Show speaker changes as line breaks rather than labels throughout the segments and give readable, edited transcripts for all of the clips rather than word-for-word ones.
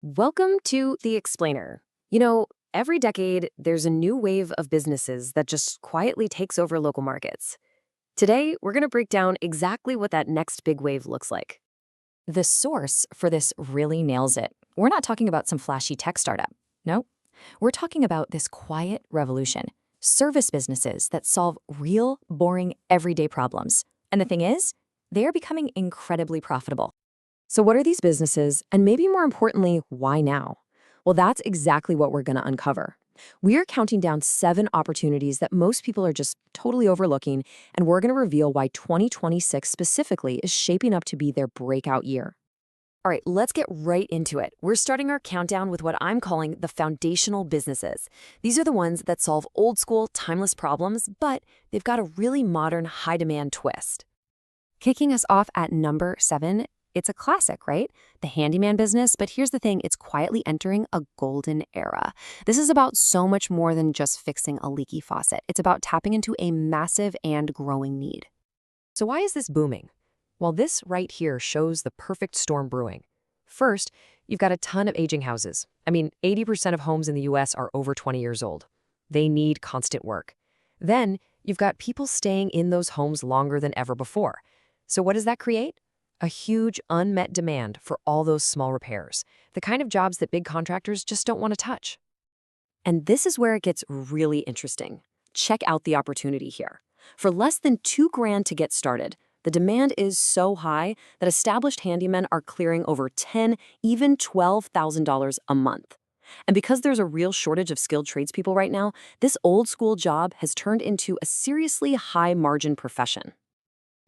Welcome to The Explainer. Every decade, there's a new wave of businesses that just quietly takes over local markets. Today, we're going to break down exactly what that next big wave looks like.
The source for this really nails it. We're not talking about some flashy tech startup. No, we're talking about this quiet revolution. Service businesses that solve real, boring, everyday problems. And the thing is, they're becoming incredibly profitable.
So, what are these businesses, and maybe more importantly, why now? Well, that's exactly what we're going to uncover. We are counting down 7 opportunities that most people are just totally overlooking, and we're going to reveal why 2026 specifically is shaping up to be their breakout year. All right, let's get right into it. We're starting our countdown with what I'm calling the foundational businesses. These are the ones that solve old school, timeless problems, but they've got a really modern, high demand twist. Kicking us off at number 7, it's a classic, right? The handyman business, but here's the thing, it's quietly entering a golden era. This is about so much more than just fixing a leaky faucet. It's about tapping into a massive and growing need. So why is this booming? Well, this right here shows the perfect storm brewing. First, you've got a ton of aging houses. 80% of homes in the US are over 20 years old. They need constant work. Then, you've got people staying in those homes longer than ever before. So what does that create? A huge unmet demand for all those small repairs, the kind of jobs that big contractors just don't want to touch. And this is where it gets really interesting. Check out the opportunity here. For less than $2,000 to get started, the demand is so high that established handymen are clearing over $10,000, even $12,000 a month. And because there's a real shortage of skilled tradespeople right now, this old school job has turned into a seriously high margin profession.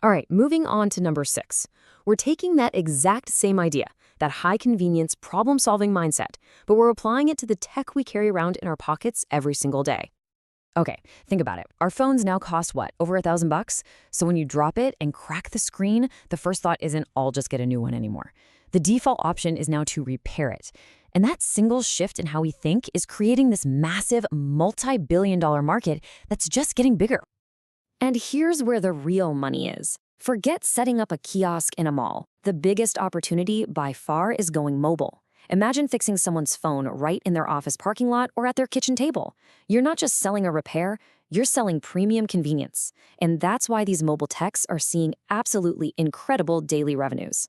All right, moving on to number 6. We're taking that exact same idea, that high convenience, problem solving mindset, but we're applying it to the tech we carry around in our pockets every single day. Okay, think about it. Our phones now cost what, over $1,000? So when you drop it and crack the screen, the first thought isn't, I'll just get a new one anymore. The default option is now to repair it. And that single shift in how we think is creating this massive multi-billion-dollar market that's just getting bigger. And here's where the real money is. Forget setting up a kiosk in a mall. The biggest opportunity by far is going mobile. Imagine fixing someone's phone right in their office parking lot or at their kitchen table. You're not just selling a repair, you're selling premium convenience. And that's why these mobile techs are seeing absolutely incredible daily revenues.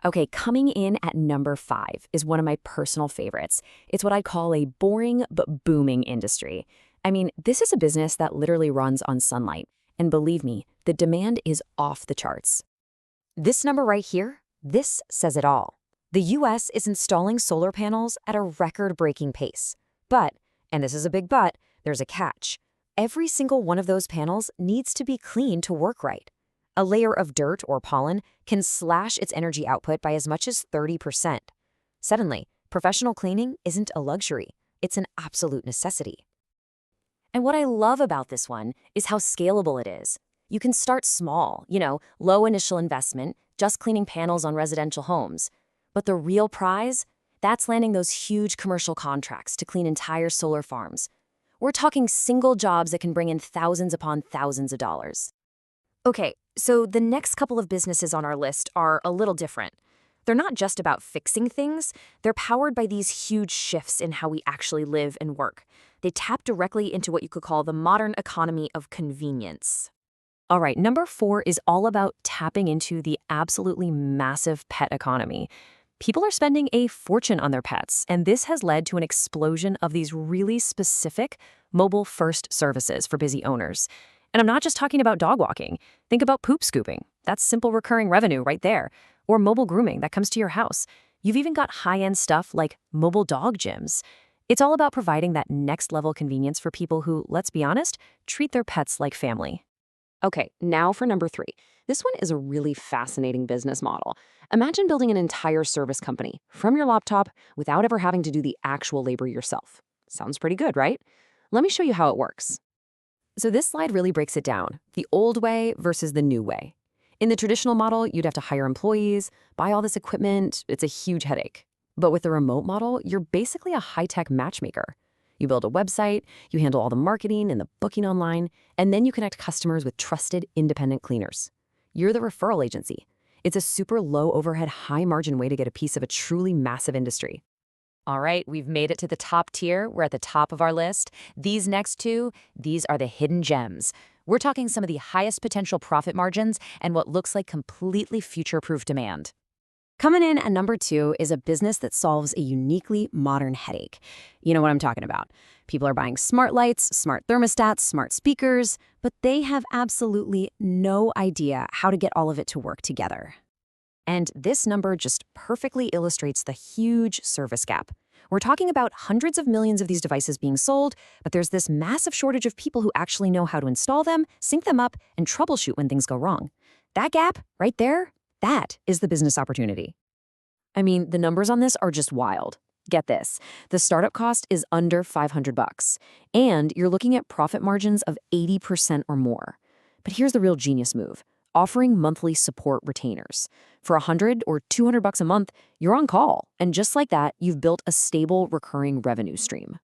Okay, coming in at number 5 is one of my personal favorites. It's what I call a boring but booming industry. This is a business that literally runs on sunlight. And believe me, the demand is off the charts. This number right here, this says it all. The US is installing solar panels at a record-breaking pace. But, and this is a big but, there's a catch. Every single one of those panels needs to be cleaned to work right. A layer of dirt or pollen can slash its energy output by as much as 30%. Suddenly, professional cleaning isn't a luxury. It's an absolute necessity. And what I love about this one is how scalable it is. You can start small, low initial investment, just cleaning panels on residential homes. But the real prize? That's landing those huge commercial contracts to clean entire solar farms. We're talking single jobs that can bring in thousands upon thousands of dollars. Okay, so the next couple of businesses on our list are a little different. They're not just about fixing things, they're powered by these huge shifts in how we actually live and work. They tap directly into what you could call the modern economy of convenience. All right, number 4 is all about tapping into the absolutely massive pet economy. People are spending a fortune on their pets, and this has led to an explosion of these really specific mobile-first services for busy owners. And I'm not just talking about dog walking. Think about poop scooping. That's simple recurring revenue right there. Or mobile grooming that comes to your house. You've even got high-end stuff like mobile dog gyms. It's all about providing that next-level convenience for people who, let's be honest, treat their pets like family. Okay, now for number 3. This one is a really fascinating business model. Imagine building an entire service company from your laptop without ever having to do the actual labor yourself. Sounds pretty good, right? Let me show you how it works. So this slide really breaks it down, the old way versus the new way. In the traditional model, you'd have to hire employees, buy all this equipment. It's a huge headache. But with the remote model, you're basically a high-tech matchmaker. You build a website, you handle all the marketing and the booking online, and then you connect customers with trusted, independent cleaners. You're the referral agency. It's a super low overhead, high margin way to get a piece of a truly massive industry.
All right, we've made it to the top tier. We're at the top of our list. These next two, these are the hidden gems. We're talking some of the highest potential profit margins and what looks like completely future-proof demand.
Coming in at number 2 is a business that solves a uniquely modern headache. You know what I'm talking about. People are buying smart lights, smart thermostats, smart speakers, but they have absolutely no idea how to get all of it to work together. And this number just perfectly illustrates the huge service gap. We're talking about hundreds of millions of these devices being sold, but there's this massive shortage of people who actually know how to install them, sync them up, and troubleshoot when things go wrong. That gap, right there, that is the business opportunity. I mean, the numbers on this are just wild. Get this, the startup cost is under $500, and you're looking at profit margins of 80% or more. But here's the real genius move, offering monthly support retainers. For $100 or $200 a month, you're on call, and just like that, you've built a stable, recurring revenue stream.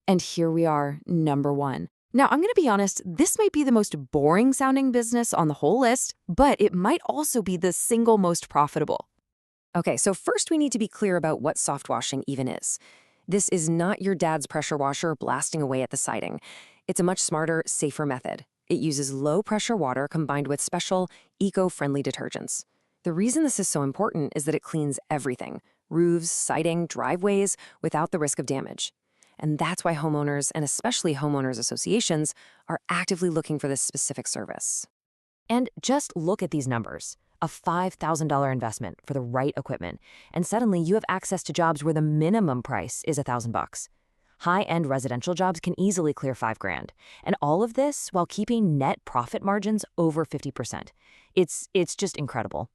And here we are, number 1. Now, I'm going to be honest, this might be the most boring sounding business on the whole list, but it might also be the single most profitable. Okay, so first we need to be clear about what soft washing even is. This is not your dad's pressure washer blasting away at the siding. It's a much smarter, safer method. It uses low-pressure water combined with special, eco-friendly detergents. The reason this is so important is that it cleans everything, roofs, siding, driveways, without the risk of damage. And that's why homeowners, and especially homeowners associations, are actively looking for this specific service.
And just look at these numbers. A $5,000 investment for the right equipment, and suddenly you have access to jobs where the minimum price is $1,000. High-end residential jobs can easily clear $5,000, and all of this while keeping net profit margins over 50%. It's just incredible.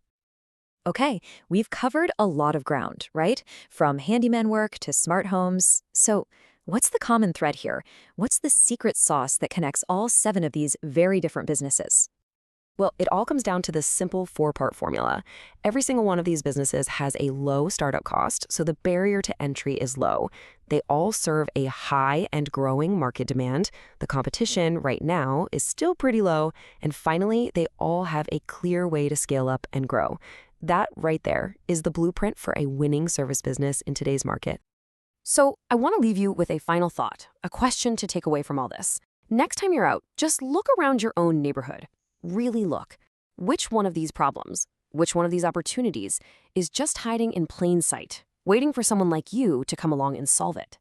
Okay, we've covered a lot of ground, right? From handyman work to smart homes. So what's the common thread here? What's the secret sauce that connects all 7 of these very different businesses? Well, it all comes down to this simple 4-part formula. Every single one of these businesses has a low startup cost, so the barrier to entry is low. They all serve a high and growing market demand. The competition right now is still pretty low. And finally, they all have a clear way to scale up and grow. That right there is the blueprint for a winning service business in today's market. So I want to leave you with a final thought, a question to take away from all this. Next time you're out, just look around your own neighborhood. Really look. Which one of these problems, which one of these opportunities is just hiding in plain sight, waiting for someone like you to come along and solve it?